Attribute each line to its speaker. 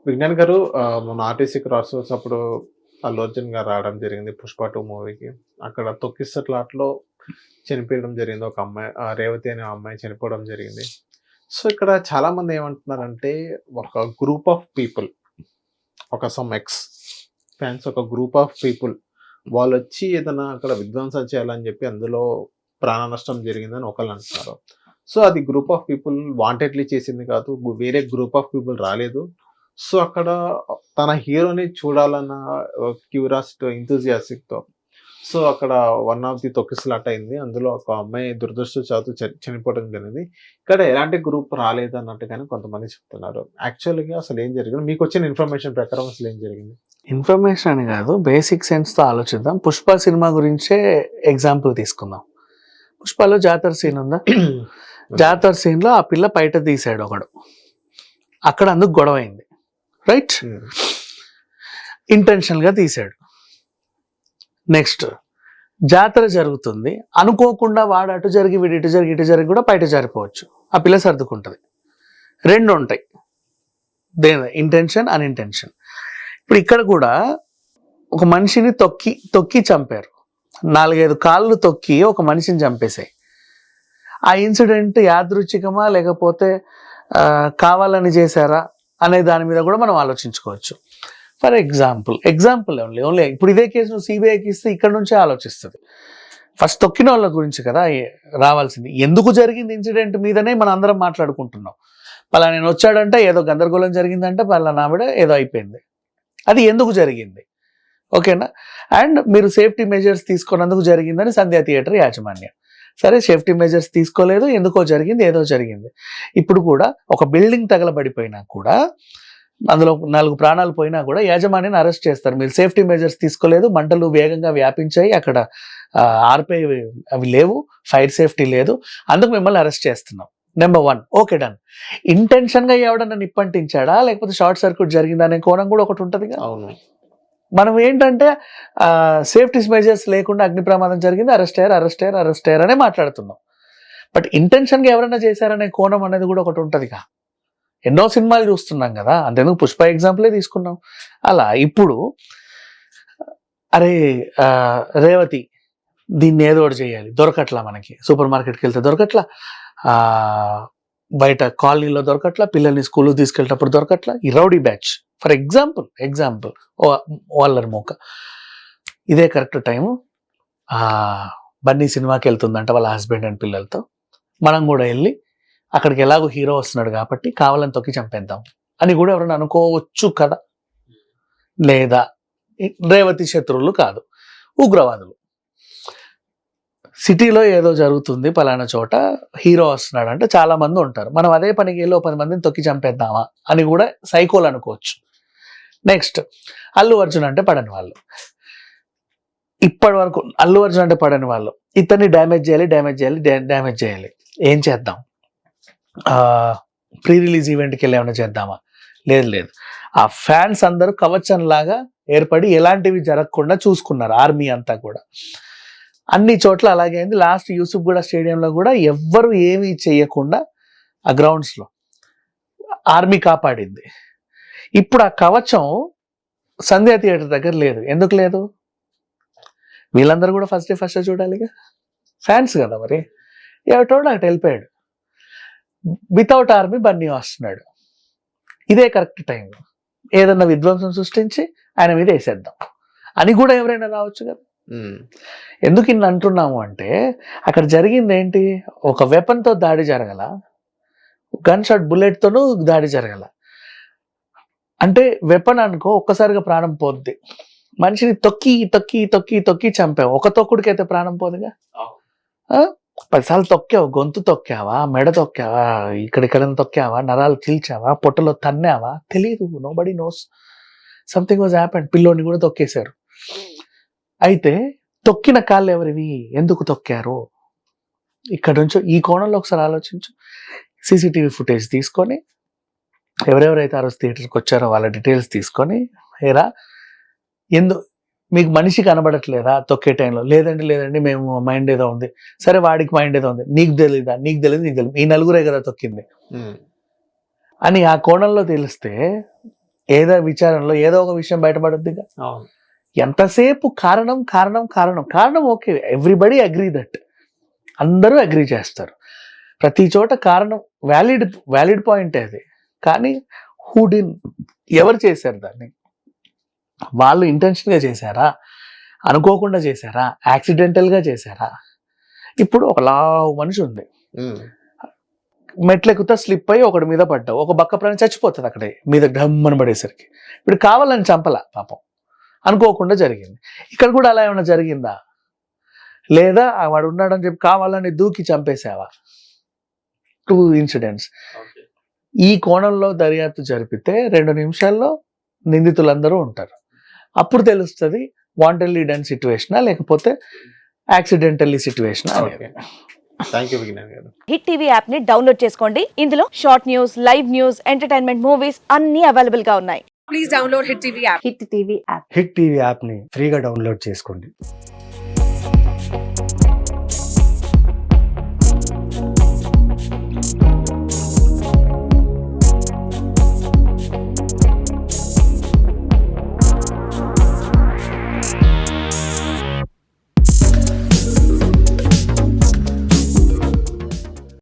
Speaker 1: విజ్ఞాన్ గారు మొన్న RTC cross roads అప్పుడు అల్లు అర్జున్ గారు రావడం జరిగింది 'పుష్ప 2' మూవీకి. అక్కడ తొక్కిసలాటలో చనిపోయడం జరిగింది. ఒక అమ్మాయి రేవతి అనే అమ్మాయి చనిపోవడం జరిగింది. సో, ఇక్కడ చాలామంది ఏమంటున్నారంటే ఒక గ్రూప్ ఆఫ్ పీపుల్, ఒక సమ్ ఎక్స్ ఫ్యాన్స్, ఒక గ్రూప్ ఆఫ్ పీపుల్ వాళ్ళొచ్చి ఏదైనా అక్కడ విధ్వంసం చేయాలని చెప్పి అందులో ప్రాణ నష్టం జరిగిందని ఒకళ్ళు అంటున్నారు. సో, అది గ్రూప్ ఆఫ్ పీపుల్ వాంటెడ్‌లీ చేసింది కాదు. వేరే గ్రూప్ ఆఫ్ పీపుల్ రాలేదు. సో, అక్కడ తన హీరోని చూడాలన్న క్యూరియాసిటీ, ఎంథూసియాస్టిక్‌తో సో, అక్కడ వన్ ఆఫ్ ది తొక్కిసలాట అయింది. అందులో ఒక అమ్మాయి దురదృష్టవశాత్తు చనిపోవడం జరిగింది. ఇక్కడ ఎలాంటి గ్రూప్ రాలేదన్నట్టుగానే కొంతమంది చెప్తున్నారు. యాక్చువల్‌గా అసలేం జరిగింది? మీకొచ్చిన ఇన్ఫర్మేషన్ ప్రకారం అసలేం జరిగింది?
Speaker 2: ఇన్ఫర్మేషన్ అని కాదు, బేసిక్ సెన్స్‌తో ఆలోచిద్దాం. 'పుష్ప' సినిమా గురించే ఎగ్జాంపుల్ తీసుకుందాం. 'పుష్పలో' జాతర సీన్ ఉందా? జాతర సీన్‌లో ఆ పిల్ల బయట తీసాడు ఒకడు. అక్కడ అందుకు గొడవ అయింది. రైట్? ఇంటెన్షనల్‌గా తీసాడు. నెక్స్ట్ జాతర జరుగుతుంది, అనుకోకుండా వాడు అటు జరిగి వీడు ఇటు జరిగి ఇటు జరిగి కూడా బయట జారిపోవచ్చు. ఆ పిల్ల సర్దుకుంటుంది. రెండు ఉంటాయి, ఇంటెన్షన్, అన్ఇంటెన్షన్. ఇప్పుడు ఇక్కడ కూడా ఒక మనిషిని తొక్కి చంపారు. 4-5 కాళ్ళు తొక్కి ఒక మనిషిని చంపేశాయి. ఆ ఇన్సిడెంట్ యాదృచ్ఛికమా లేకపోతే కావాలని చేశారా అనే దాని మీద కూడా మనం ఆలోచించుకోవచ్చు. ఫర్ ఎగ్జాంపుల్ ఓన్లీ ఇప్పుడు ఇదే కేసు నువ్వు సిబిఐకి ఇస్తే ఇక్కడ నుంచే ఆలోచిస్తుంది. ఫస్ట్ తొక్కిన వాళ్ళ గురించి కదా రావాల్సింది. ఎందుకు జరిగింది ఇన్సిడెంట్ మీదనే మనం అందరం మాట్లాడుకుంటున్నాం. పలానా నేను వచ్చాడంటే ఏదో గందరగోళం జరిగిందంటే పలానా ఆవిడ ఏదో అయిపోయింది. అది ఎందుకు జరిగింది? ఓకేనా? అండ్ మీరు సేఫ్టీ మెజర్స్ తీసుకున్నందుకు జరిగిందని సంధ్యా థియేటర్ యాజమాన్యం. సరే, సేఫ్టీ మెజర్స్ తీసుకోలేదు, ఎందుకో జరిగింది, ఏదో జరిగింది. ఇప్పుడు కూడా ఒక బిల్డింగ్ తగలబడిపోయినా కూడా, అందులో 4 ప్రాణాలు పోయినా కూడా యాజమాన్యాన్ని అరెస్ట్ చేస్తారు. మీరు సేఫ్టీ మెజర్స్ తీసుకోలేదు, మంటలు వేగంగా వ్యాపించాయి, అక్కడ ఆర్పే అవి లేవు, ఫైర్ సేఫ్టీ లేదు, అందుకు మిమ్మల్ని అరెస్ట్ చేస్తున్నాం. నెంబర్ 1. Okay, done. ఇంటెన్షన్గా ఎవడన్నా నిప్పంటించాడా లేకపోతే షార్ట్ సర్క్యూట్ జరిగిందా అనే కోణం కూడా ఒకటి ఉంటుంది.
Speaker 1: అవును.
Speaker 2: మనం ఏంటంటే సేఫ్టీ మెజర్స్ లేకుండా అగ్ని ప్రమాదం జరిగింది, అరెస్ట్ అయ్యారు అనే మాట్లాడుతున్నాం. బట్ ఇంటెన్షన్గా ఎవరైనా చేశారనే కోణం అనేది కూడా ఒకటి ఉంటుందిగా. ఎన్నో సినిమాలు చూస్తున్నాం కదా, అంతేందుకు 'పుష్ప' ఎగ్జాంపులే తీసుకున్నాం. అలా ఇప్పుడు అరే రేవతి దీన్ని ఏదో ఒకటి చేయాలి, దొరకట్లా, మనకి సూపర్ మార్కెట్కి వెళ్తే దొరకట్లా, బయట కాలనీలో దొరకట్లా, పిల్లల్ని స్కూల్కి తీసుకెళ్ళేటప్పుడు దొరకట్లా, ఈ రౌడీ బ్యాచ్ ఫర్ ఎగ్జాంపుల్ వాళ్ళర్ మోక ఇదే కరెక్ట్ టైము బన్నీ సినిమాకి వెళ్తుందంట వాళ్ళ హస్బెండ్ అండ్ పిల్లలతో. మనం కూడా వెళ్ళి అక్కడికి ఎలాగో హీరో వస్తున్నాడు కాబట్టి కావాలని తొక్కి చంపేద్దాం అని కూడా ఎవరైనా అనుకోవచ్చు కదా. లేదా రేవతి శత్రువులు కాదు, ఉగ్రవాదులు. సిటీలో ఏదో జరుగుతుంది పలానా చోట, హీరో వస్తున్నాడు అంటే చాలా మంది ఉంటారు. మనం అదే పనికి వెళ్ళి 10 మందిని తొక్కి చంపేద్దామా అని కూడా సైకోలు అనుకోవచ్చు. నెక్స్ట్, అల్లు అర్జున్ అంటే పడని వాళ్ళు. ఇప్పటి వరకు అల్లు అర్జున్ అంటే పడని వాళ్ళు ఇతన్ని డ్యామేజ్ చేయాలి. ఏం చేద్దాం? ప్రీ రిలీజ్ ఈవెంట్కి వెళ్ళి ఏమైనా చేద్దామా? లేదు. ఆ ఫ్యాన్స్ అందరూ కవచం లాగా ఏర్పడి ఎలాంటివి జరగకుండా చూసుకున్నారు. ఆర్మీ అంతా కూడా అన్ని చోట్ల అలాగే అయింది. లాస్ట్ యూసుఫ్ గూడ స్టేడియంలో కూడా ఎవ్వరు ఏమీ చేయకుండా ఆ గ్రౌండ్స్లో ఆర్మీ కాపాడింది. ఇప్పుడు ఆ కవచం సంధ్యా థియేటర్ దగ్గర లేదు. ఎందుకు లేదు? వీళ్ళందరూ కూడా ఫస్ట్ డే చూడాలిగా, ఫ్యాన్స్ కదా. మరి ఎవటోడు అటు వెళ్ళిపోయాడు. వితౌట్ ఆర్మీ బన్నీ వస్తున్నాడు. ఇదే కరెక్ట్ టైం, ఏదన్నా విధ్వంసం సృష్టించి ఆయన మీద వేసేద్దాం అని కూడా ఎవరైనా రావచ్చు కదా. ఎందుకు ఇన్ని అంటున్నాము అంటే అక్కడ జరిగింది ఏంటి? ఒక వెపన్తో దాడి జరగల, గన్ షాట్ బుల్లెట్తోనూ దాడి జరగల. అంటే వెపన్ అనుకో, ఒక్కసారిగా ప్రాణం పోద్ది. మనిషిని తొక్కి చంపావు. ఒక తొక్కుడికైతే ప్రాణం పోదుగా. 10 సార్లు తొక్కావు, గొంతు తొక్కావా, మెడ తొక్కావా, ఇక్కడ తొక్కావా, నరాలు చీల్చావా, పొట్టలో తన్నావా, తెలీదు. Nobody nose, something was happened. పిల్లోని కూడా తొక్కేశారు. అయితే తొక్కిన కాళ్ళు ఎవరివి, ఎందుకు తొక్కారు? ఇక్కడ నుంచి ఈ కోణంలో ఒకసారి ఆలోచించు. సీసీటీవీ ఫుటేజ్ తీసుకొని ఎవరెవరైతే ఆ రోజు థియేటర్కి వచ్చారో వాళ్ళ డీటెయిల్స్ తీసుకొని, ఏరా మీకు మనిషి కనబడట్లేదా తొక్కే టైంలో? లేదండి మేము మైండ్ ఏదో ఉంది. సరే, వాడికి మైండ్ ఏదో ఉంది, నీకు తెలియదు, ఈ నలుగురే కదా తొక్కింది అని ఆ కోణంలో తెలిస్తే ఏదో విచారణలో ఏదో ఒక విషయం బయటపడుద్దిగా.
Speaker 1: అవును.
Speaker 2: ఎంతసేపు కారణం కారణం కారణం కారణం, ఓకే, ఎవ్రీబడి అగ్రీ దట్, అందరూ అగ్రీ చేస్తారు. ప్రతి చోట కారణం వ్యాలిడ్ పాయింటే అది. కానీ హూ డిడ్, ఎవరు చేశారు దాన్ని? వాళ్ళు ఇంటెన్షన్గా చేశారా, అనుకోకుండా చేశారా, యాక్సిడెంటల్గా చేశారా? ఇప్పుడు ఒక లావు మనిషి ఉంది, మెట్లెక్కుతా స్లిప్ అయ్యి ఒకటి మీద పడ్డావు, ఒక బక్క ప్రాణి చచ్చిపోతుంది అక్కడే మీద ఢమ్మని పడేసరికి. ఇప్పుడు కావాలని చంపలా, పాపం అనుకోకుండా జరిగింది. ఇక్కడ కూడా అలా ఏమైనా జరిగిందా? లేదా వాడు ఉన్నాడని చెప్పి కావాలని దూకి చంపేసావా? 2 ఇన్సిడెంట్స్. ఈ కోణంలో దర్యాప్తు జరిపితే 2 నిమిషాల్లో నిందితులందరూ ఉంటారు. అప్పుడు తెలుస్తుంది వాంటెడ్లీ డన్ సిచ్యువేషనా లేకపోతే యాక్సిడెంటల్లీ సిచ్యువేషనా అనేది.
Speaker 1: థ్యాంక్ యూ విజ్ఞాన్ గారు.
Speaker 3: హిట్ టీవీ యాప్ ని డౌన్లోడ్ చేసుకోండి. ఇందులో short news, live news, entertainment movies అన్ని అవైలబుల్ గా ఉన్నాయి.
Speaker 4: Please download Hit TV app.
Speaker 3: Hit TV app.
Speaker 5: Hit TV యాప్ని ఫ్రీగా డౌన్లోడ్ చేసుకోండి.